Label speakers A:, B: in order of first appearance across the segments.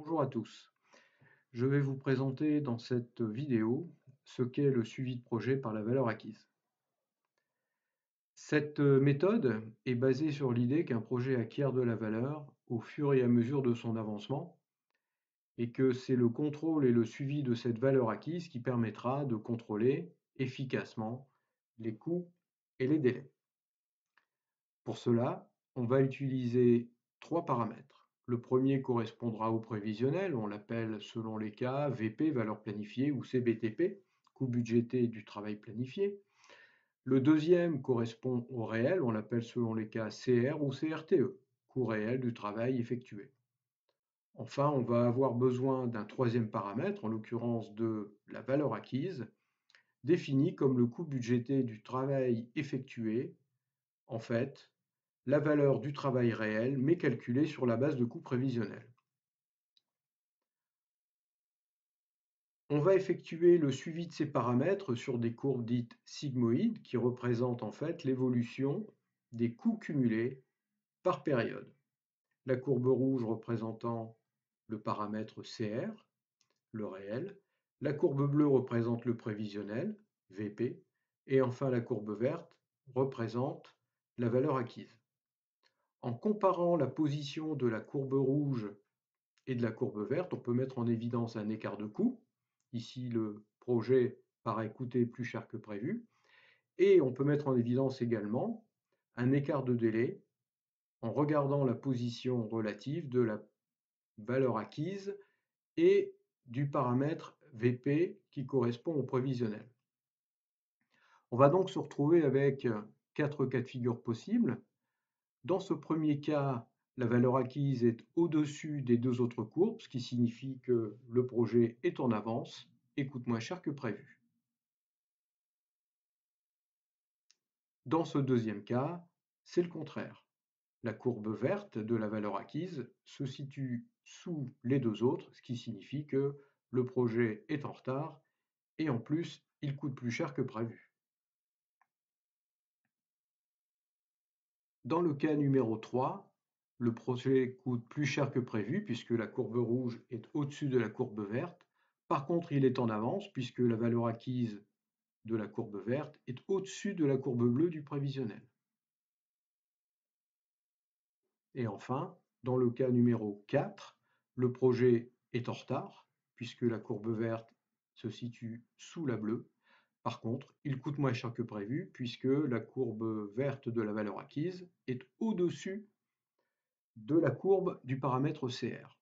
A: Bonjour à tous. Je vais vous présenter dans cette vidéo ce qu'est le suivi de projet par la valeur acquise. Cette méthode est basée sur l'idée qu'un projet acquiert de la valeur au fur et à mesure de son avancement et que c'est le contrôle et le suivi de cette valeur acquise qui permettra de contrôler efficacement les coûts et les délais. Pour cela, on va utiliser trois paramètres. Le premier correspondra au prévisionnel, on l'appelle selon les cas VP, valeur planifiée, ou CBTP, coût budgété du travail planifié. Le deuxième correspond au réel, on l'appelle selon les cas CR ou CRTE, coût réel du travail effectué. Enfin, on va avoir besoin d'un troisième paramètre, en l'occurrence de la valeur acquise, définie comme le coût budgété du travail effectué. En fait, la valeur du travail réel, mais calculée sur la base de coûts prévisionnels. On va effectuer le suivi de ces paramètres sur des courbes dites sigmoïdes qui représentent en fait l'évolution des coûts cumulés par période. La courbe rouge représentant le paramètre CR, le réel, la courbe bleue représente le prévisionnel, VP, et enfin la courbe verte représente la valeur acquise. En comparant la position de la courbe rouge et de la courbe verte, on peut mettre en évidence un écart de coût. Ici, le projet paraît coûter plus cher que prévu. Et on peut mettre en évidence également un écart de délai en regardant la position relative de la valeur acquise et du paramètre VP qui correspond au prévisionnel. On va donc se retrouver avec quatre cas de figure possibles. Dans ce premier cas, la valeur acquise est au-dessus des deux autres courbes, ce qui signifie que le projet est en avance et coûte moins cher que prévu. Dans ce deuxième cas, c'est le contraire. La courbe verte de la valeur acquise se situe sous les deux autres, ce qui signifie que le projet est en retard et en plus, il coûte plus cher que prévu. Dans le cas numéro 3, le projet coûte plus cher que prévu puisque la courbe rouge est au-dessus de la courbe verte. Par contre, il est en avance puisque la valeur acquise de la courbe verte est au-dessus de la courbe bleue du prévisionnel. Et enfin, dans le cas numéro 4, le projet est en retard puisque la courbe verte se situe sous la bleue. Par contre, il coûte moins cher que prévu puisque la courbe verte de la valeur acquise est au-dessus de la courbe du paramètre CR.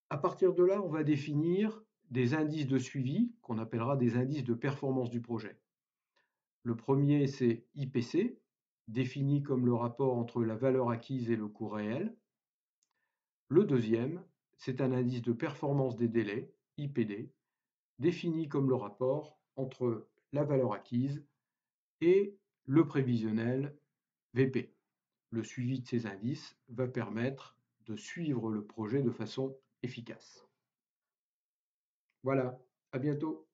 A: À partir de là, on va définir des indices de suivi qu'on appellera des indices de performance du projet. Le premier, c'est IPC, défini comme le rapport entre la valeur acquise et le coût réel. Le deuxième, c'est un indice de performance des délais, IPD, défini comme le rapport entre la valeur acquise et le prévisionnel, VP. Le suivi de ces indices va permettre de suivre le projet de façon efficace. Voilà, à bientôt.